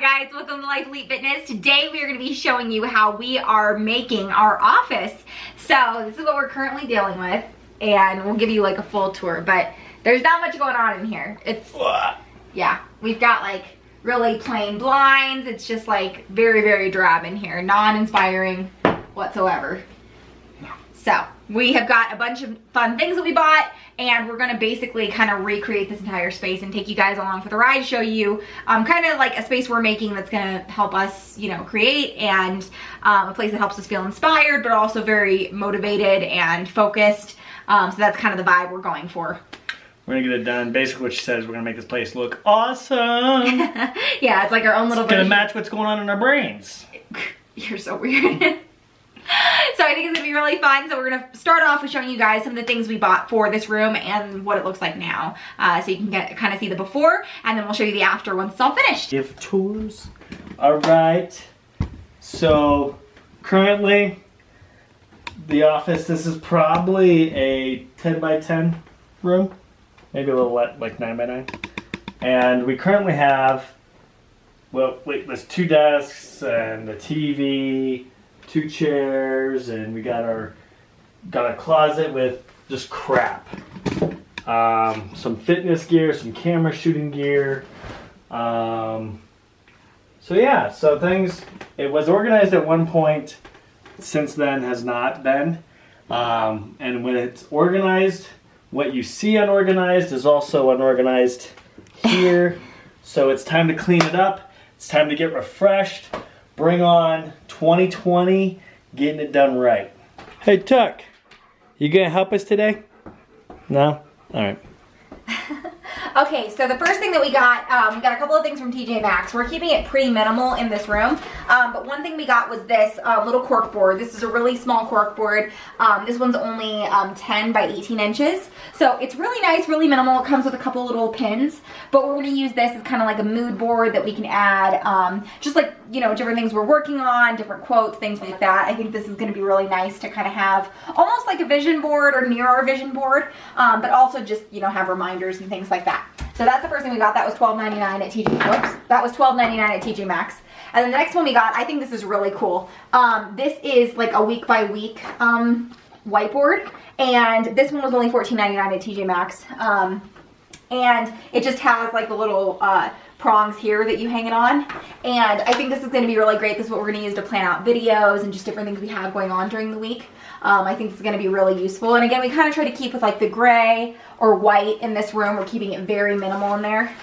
guys, welcome to Life Elite Fitness. Today we are going to be showing you how we are making our office. So this is what we're currently dealing with, and we'll give you like a full tour, but there's not much going on in here. It's, yeah, we've got like really plain blinds. It's just like very, very drab in here, non-inspiring whatsoever. So we have got a bunch of fun things that we bought, and we're gonna basically kind of recreate this entire space and take you guys along for the ride, show you kind of like a space we're making that's gonna help us, you know, create, and a place that helps us feel inspired, but also very motivated and focused. So that's kind of the vibe we're going for. We're gonna get it done. Basically what she says, we're gonna make this place look awesome. Yeah, it's like our own little It's gonna match what's going on in our brains. You're so weird. So I think it's gonna be really fun. So we're gonna start off with showing you guys some of the things we bought for this room and what it looks like now. So you can kind of see the before, and then we'll show you the after once it's all finished. Give tours. All right. So currently, the office, this is probably a 10 by 10 room. Maybe a little like 9 by 9. And we currently have, well, wait, there's 2 desks and a TV, 2 chairs, and we got a closet with just crap. Some fitness gear, some camera shooting gear. So yeah, so things, it was organized at one point, since then has not been. And when it's organized, what you see unorganized is also unorganized here. So it's time to clean it up. It's time to get refreshed. Bring on 2020, getting it done right. Hey Tuck, you gonna help us today? No? All right. Okay, so the first thing that we got a couple of things from TJ Maxx. We're keeping it pretty minimal in this room, but one thing we got was this little cork board. This is a really small cork board. This one's only 10 by 18 inches, so it's really nice, really minimal. It comes with a couple little pins, but we're going to use this as kind of like a mood board that we can add, just like, you know, different things we're working on, different quotes, things like that. I think this is going to be really nice to kind of have almost like a vision board or near our vision board, but also just, you know, have reminders and things like that. So that's the first thing we got. That was $12.99 at TJ. Whoops, that was $12.99 at TJ Maxx. And then the next one we got, I think this is really cool. This is like a week by week whiteboard, and this one was only $14.99 at TJ Maxx. And it just has like the little prongs here that you hang it on, and I think this is going to be really great. This is what we're going to use to plan out videos and just different things we have going on during the week. I think this is going to be really useful, and again, we kind of try to keep with like the gray or white in this room. We're keeping it very minimal in there.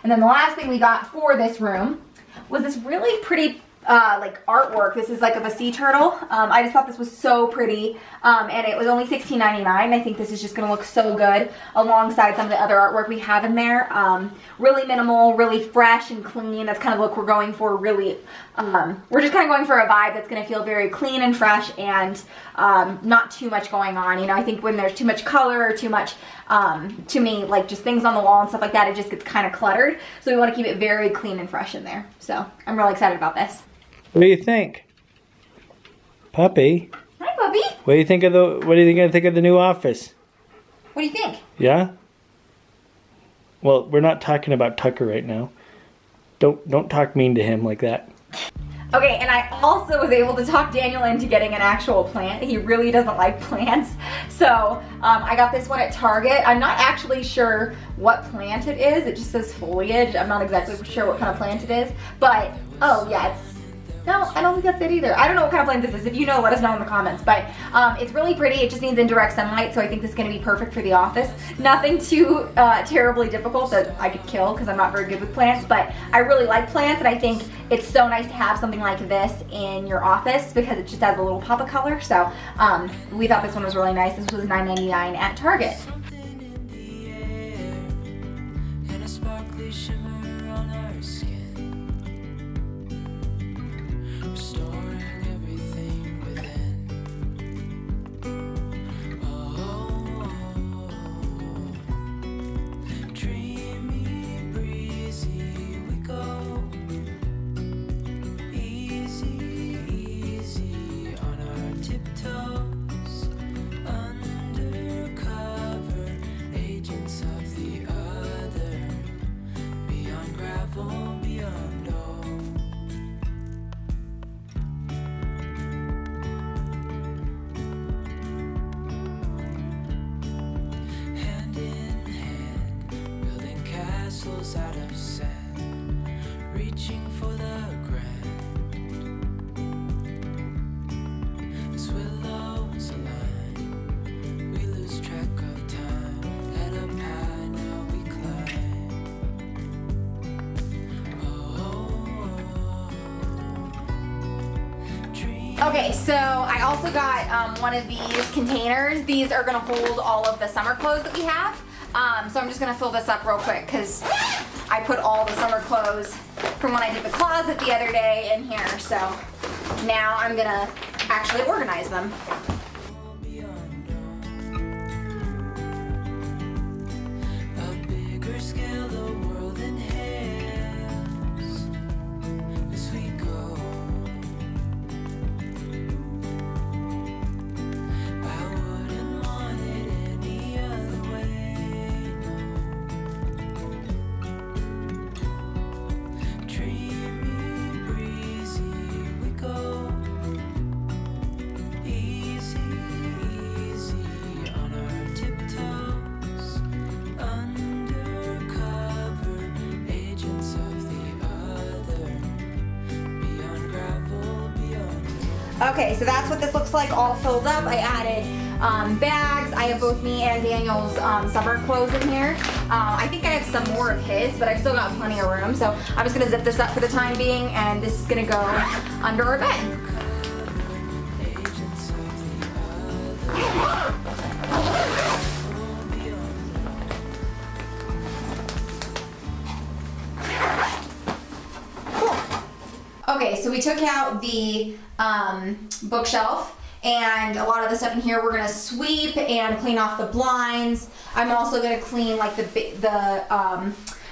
And then the last thing we got for this room was this really pretty like artwork. This is like of a sea turtle. I just thought this was so pretty, and it was only $16.99. I think this is just going to look so good alongside some of the other artwork we have in there. Really minimal, really fresh and clean. That's kind of the look we're going for. Really, we're just kind of going for a vibe that's going to feel very clean and fresh, and not too much going on. You know, I think when there's too much color or too much, to me, like just things on the wall and stuff like that, it just gets kind of cluttered. So we want to keep it very clean and fresh in there. So I'm really excited about this. What do you think, puppy? Hi, puppy. What do you think of the new office? What do you think? Yeah. Well, we're not talking about Tucker right now. Don't talk mean to him like that. Okay, and I also was able to talk Daniel into getting an actual plant. He really doesn't like plants. So I got this one at Target. I'm not actually sure what plant it is. It just says foliage. I'm not exactly sure what kind of plant it is. But, oh yeah, no, I don't think that's it either. I don't know what kind of plant this is. If you know, let us know in the comments. But it's really pretty. It just needs indirect sunlight, so I think this is going to be perfect for the office. Nothing too terribly difficult that I could kill because I'm not very good with plants. But I really like plants, and I think it's so nice to have something like this in your office because it just adds a little pop of color. So we thought this one was really nice. This was $9.99 at Target. Undercover agents of the other, beyond gravel. pencils out of sand, reaching for the grand. As willows align, we lose track of time. Head up high, now we climb. Okay, so I also got one of these containers. These are gonna hold all of the summer clothes that we have. So I'm just gonna fill this up real quick because I put all the summer clothes from when I did the closet the other day in here. So now I'm gonna actually organize them. A bigger scale, the world inhales as we go. I wouldn't want it any other way, no. Dreamy, breezy, we go. Easy, easy on our tiptoes. Undercover agents of the other. Beyond gravel, beyond. Okay, so that's what this looks like all filled up. I added bags. I have both me and Daniel's summer clothes in here. I think I have some more of his, but I've still got plenty of room. So I'm just gonna zip this up for the time being, and this is gonna go under our bed. Agents of the other. Okay, so we took out the bookshelf, and a lot of the stuff in here we're gonna sweep and clean off the blinds. I'm also gonna clean like the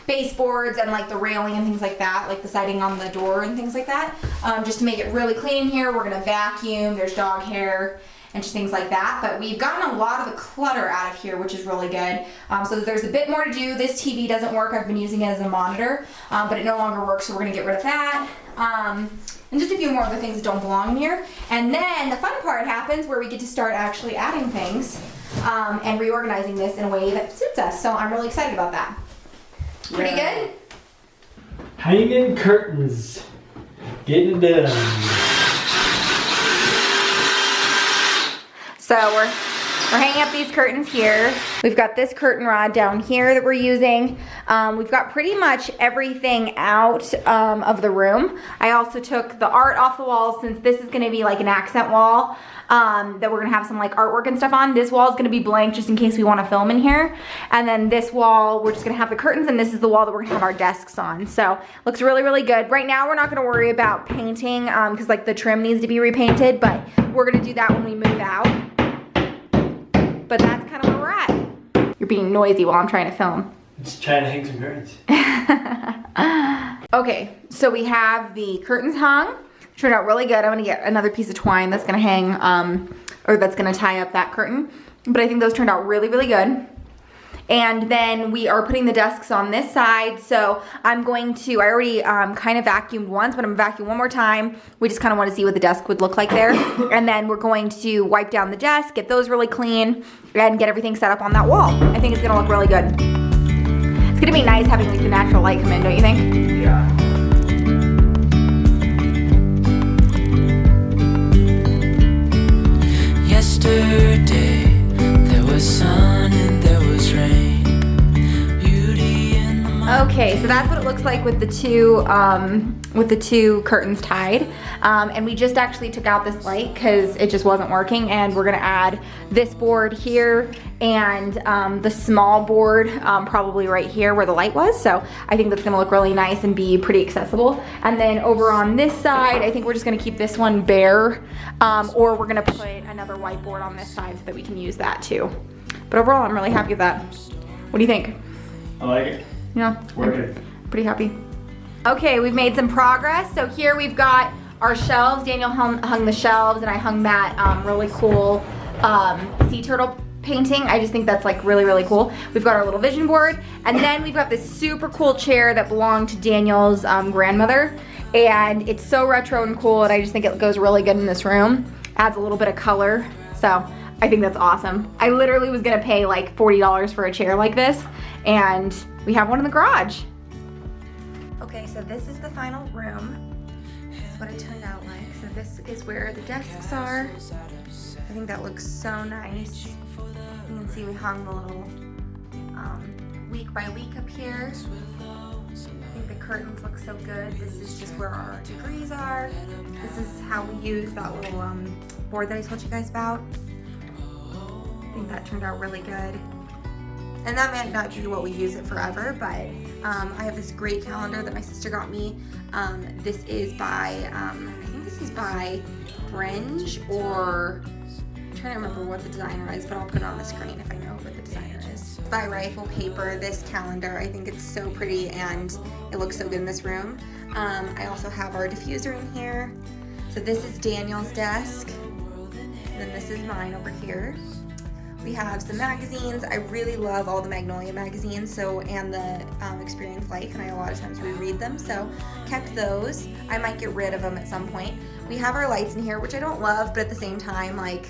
baseboards and like the railing and things like that, like the siding on the door and things like that, just to make it really clean in here. We're gonna vacuum. There's dog hair and just things like that. But we've gotten a lot of the clutter out of here, which is really good. So there's a bit more to do. This TV doesn't work. I've been using it as a monitor, but it no longer works, so we're gonna get rid of that. And just a few more of the things that don't belong in here. And then the fun part happens where we get to start actually adding things and reorganizing this in a way that suits us. So I'm really excited about that. Pretty good? Hanging curtains. Getting it done. So we're hanging up these curtains here. We've got this curtain rod down here that we're using. We've got pretty much everything out of the room. I also took the art off the walls, since this is gonna be like an accent wall that we're gonna have some like artwork and stuff on. This wall is gonna be blank just in case we wanna film in here. And then this wall, we're just gonna have the curtains, and this is the wall that we're gonna have our desks on. So looks really, really good. Right now we're not gonna worry about painting because like the trim needs to be repainted, but we're gonna do that when we move out. But that's kind of where we're at. You're being noisy while I'm trying to film. Just trying to hang some curtains. Okay, so we have the curtains hung. Turned out really good. I'm gonna get another piece of twine that's gonna hang, or that's gonna tie up that curtain. But I think those turned out really, really good. And then we are putting the desks on this side. So I'm going to, I already kind of vacuumed once, but I'm gonna vacuum one more time. We just kind of want to see what the desk would look like there. And then we're going to wipe down the desk, get those really clean, and get everything set up on that wall. I think it's gonna look really good. It's gonna be nice having like the natural light come in, don't you think? Yeah. Yesterday there was sun and there was rain. Beauty in the Okay, so that's what it looks like with the two curtains tied. And we just actually took out this light because it just wasn't working, and we're gonna add this board here and the small board probably right here where the light was. So I think that's gonna look really nice and be pretty accessible. And then over on this side, I think we're just gonna keep this one bare, or we're gonna put another whiteboard on this side so that we can use that too. But overall, I'm really happy with that. What do you think? I like it. Yeah, Working. pretty happy. Okay, we've made some progress. So here we've got our shelves. Daniel hung the shelves, and I hung that really cool sea turtle painting. I just think that's like really, really cool. We've got our little vision board, and then we've got this super cool chair that belonged to Daniel's grandmother, and it's so retro and cool, and I just think it goes really good in this room. Adds a little bit of color, so I think that's awesome. I literally was gonna pay like $40 for a chair like this, and we have one in the garage. Okay, so this is the final room. This is what it turned out like. So this is where the desks are. I think that looks so nice. You can see we hung the little week by week up here. I think the curtains look so good. This is just where our degrees are. This is how we use that little board that I told you guys about. I think that turned out really good. And that might not be what we use it forever, but I have this great calendar that my sister got me. This is by, I think this is by Fringe, or I'm trying to remember what the designer is, but I'll put it on the screen if I know what the designer is. By Rifle Paper, this calendar. I think it's so pretty and it looks so good in this room. I also have our diffuser in here. So this is Daniel's desk. And then this is mine over here. We have some magazines. I really love all the Magnolia magazines, and the Experience Life, and I a lot of times reread them, so kept those. I might get rid of them at some point. We have our lights in here, which I don't love, but at the same time, like,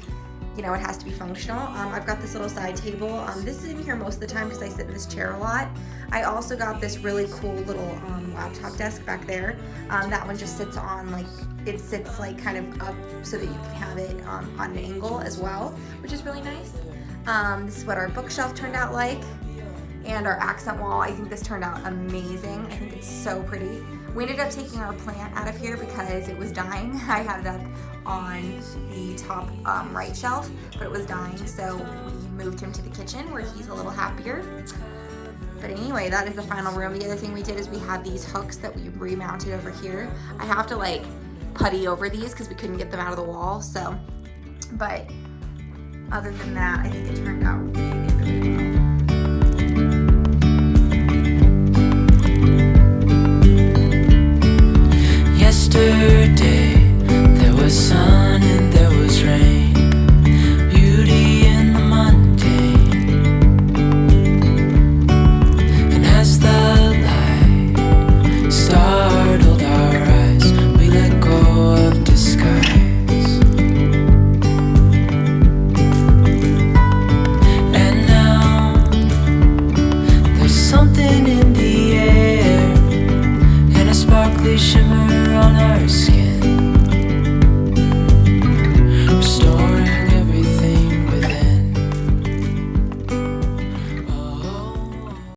you know, it has to be functional. I've got this little side table. This is in here most of the time because I sit in this chair a lot. I also got this really cool little laptop desk back there. That one just sits on, like, it sits like kind of up so that you can have it on an angle as well, which is really nice. This is what our bookshelf turned out like, and our accent wall. I think this turned out amazing. I think it's so pretty. We ended up taking our plant out of here because it was dying. I had it up on the top right shelf, but it was dying, so we moved him to the kitchen where he's a little happier. But anyway, that is the final room. The other thing we did is we had these hooks that we remounted over here. I have to like putty over these because we couldn't get them out of the wall, so, but other than that, I think it turned out really, really well.